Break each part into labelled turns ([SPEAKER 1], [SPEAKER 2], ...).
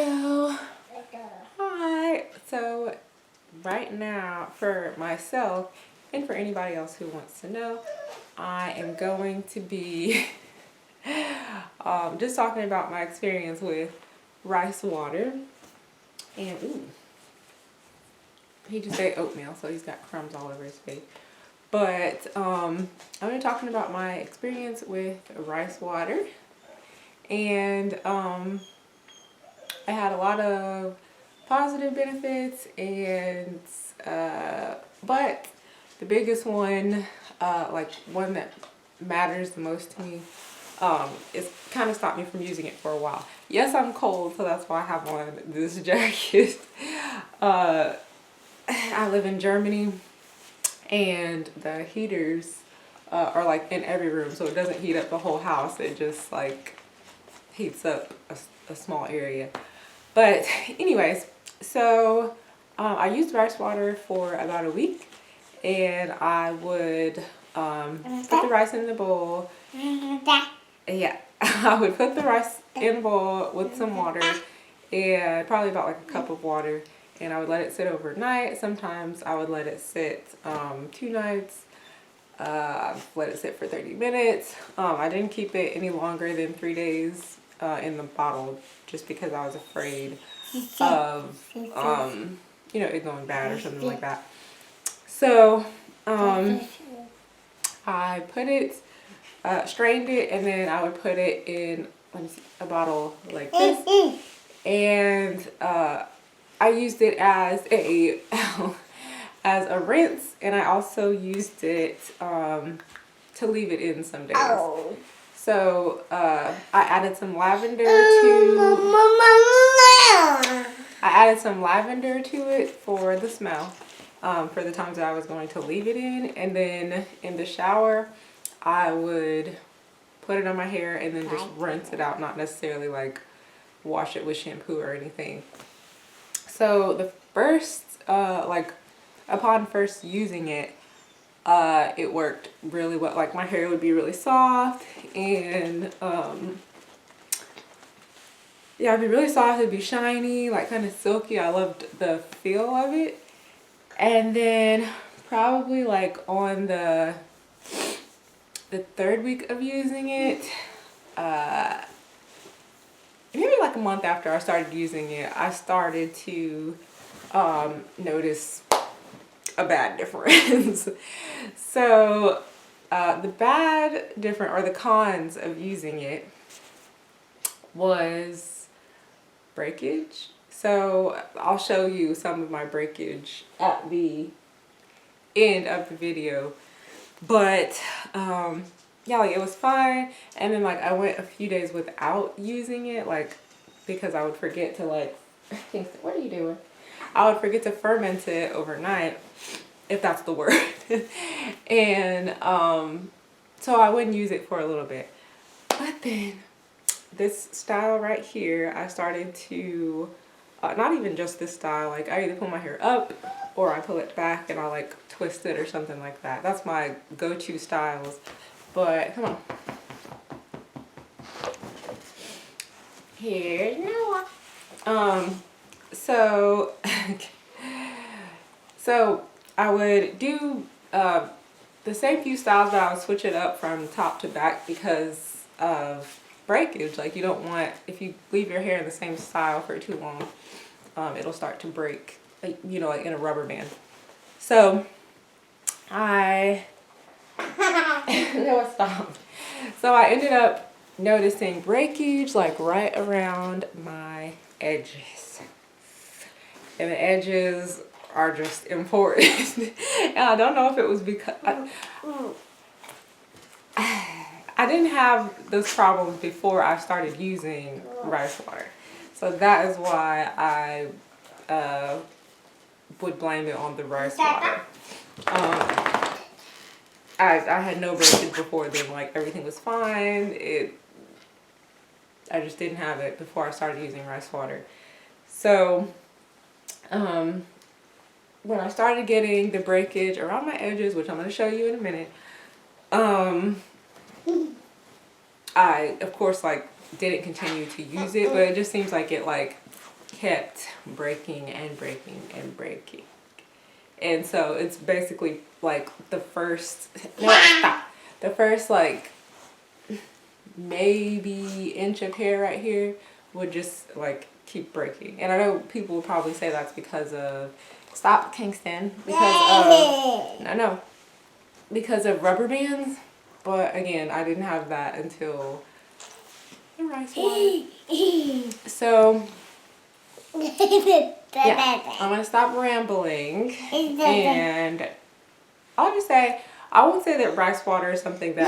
[SPEAKER 1] So, hi. So, right now, for myself and for anybody else who wants to know, I am going to be just talking about my experience with rice water. And, ooh, he just ate oatmeal, so he's got crumbs all over his face. But I'm going to be talking about my experience with rice water. And I had a lot of positive benefits, and but the biggest one, like one that matters the most to me, is kind of stopped me from using it for a while. Yes, I'm cold, so that's why I have on this jacket. I live in Germany, and the heaters are like in every room, so it doesn't heat up the whole house. It just like heats up a small area. But anyways, so I used rice water for about a week, and I would put the rice in the bowl. Yeah, I would put the rice in a bowl with some water, and probably about like a cup of water, and I would let it sit overnight. Sometimes I would let it sit 2 nights. Let it sit for 30 minutes. I didn't keep it any longer than 3 days in the bottle, just because I was afraid of, you know, it going bad or something like that. So, I put it, strained it, and then I would put it in, let me see, a bottle like this. And I used it as a as a rinse, and I also used it to leave it in some days. So I added some lavender to it for the smell, for the times that I was going to leave it in. And then in the shower, I would put it on my hair and then just rinse it out, not necessarily like wash it with shampoo or anything. So the first, upon first using it, it worked really well. Like, my hair would be really soft, and yeah, it'd be really soft, it'd be shiny, like kind of silky. I loved the feel of it. And then probably like on the 3rd week of using it, maybe like a month after I started using it, I started to notice a bad difference. So the cons of using it was breakage. So I'll show you some of my breakage at the end of the video. But yeah, like, it was fine. And then like I went a few days without using it, like, because I would forget to like, what are you doing? I would forget to ferment it overnight, if that's the word. And so I wouldn't use it for a little bit. But then this style right here, I started to, not even just this style, like I either pull my hair up or I pull it back and I like twist it or something like that. That's my go-to styles. But come on. Here's Noah. So so I would do the same few styles, but I would switch it up from top to back because of breakage. Like, you don't want, if you leave your hair in the same style for too long, it'll start to break, like, you know, like in a rubber band. So I no, stop. So I ended up noticing breakage like right around my edges, and the edges are just important. And I don't know if it was because I didn't have those problems before I started using rice water, so that is why I would blame it on the rice water. I had no breakage before then, like everything was fine. I just didn't have it before I started using rice water. So when I started getting the breakage around my edges, which I'm going to show you in a minute, I of course like didn't continue to use it, but it just seems like it like kept breaking and breaking and breaking. And so it's basically like the first, no, stop. The first like maybe inch of hair right here would just like keep breaking. And I know people will probably say that's because of, stop Kingston, because of rubber bands. But again, I didn't have that until the rice water. So yeah, I'm gonna stop rambling, and I'll just say, I won't say that rice water is something that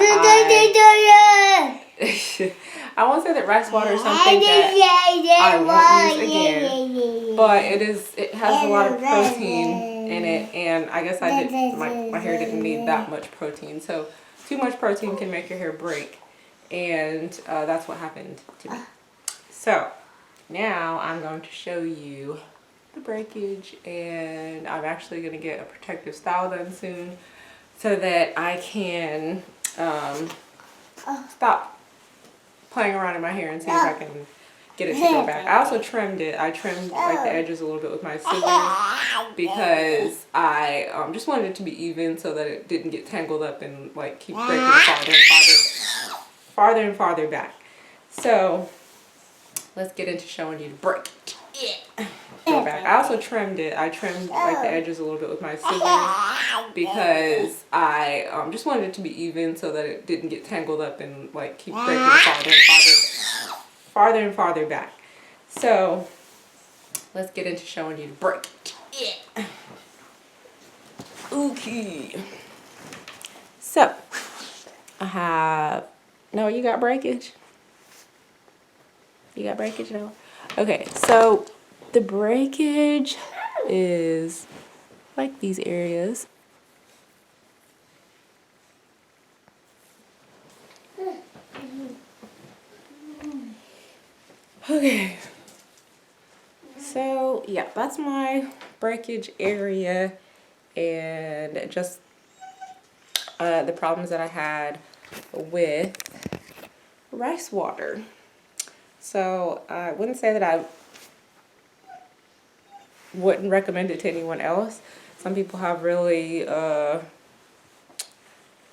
[SPEAKER 1] I won't say that rice water is something that I won't use again, but it has a lot of protein in it, and I guess my hair didn't need that much protein, so too much protein can make your hair break, and that's what happened to me. So now I'm going to show you the breakage, and I'm actually going to get a protective style done soon so that I can stop playing around in my hair and see if I can get it to go back. I also trimmed it. I trimmed like the edges a little bit with my scissors because I just wanted it to be even so that it didn't get tangled up and like keep breaking farther and farther back. So let's get into showing you the breakage. Go back. I also trimmed it. I trimmed like the edges a little bit with my scissors because I just wanted it to be even so that it didn't get tangled up and like keep breaking farther and farther back. So let's get into showing you the breakage. Okay. So I have, no, you got breakage? You got breakage now? Okay, so the breakage is like these areas. Okay, so yeah, that's my breakage area, and just the problems that I had with rice water. So I wouldn't say that I wouldn't recommend it to anyone else. Some people have really, I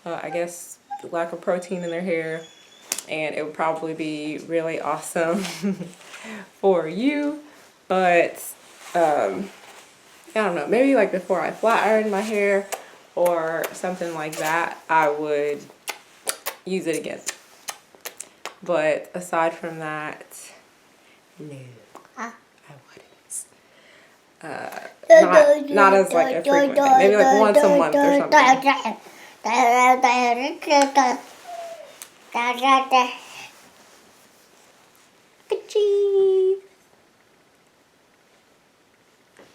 [SPEAKER 1] guess, lack of protein in their hair, and it would probably be really awesome for you. But I don't know, maybe like before I flat iron my hair or something like that, I would use it again. But aside from that, no, I wouldn't. Not as like a frequent thing. Maybe like once a month or something. Good cheese.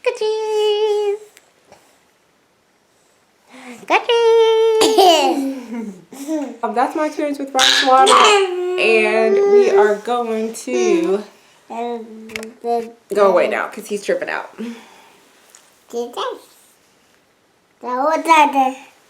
[SPEAKER 1] Good cheese. Good cheese. That's my experience with rice water, and we are going to go away now because he's tripping out.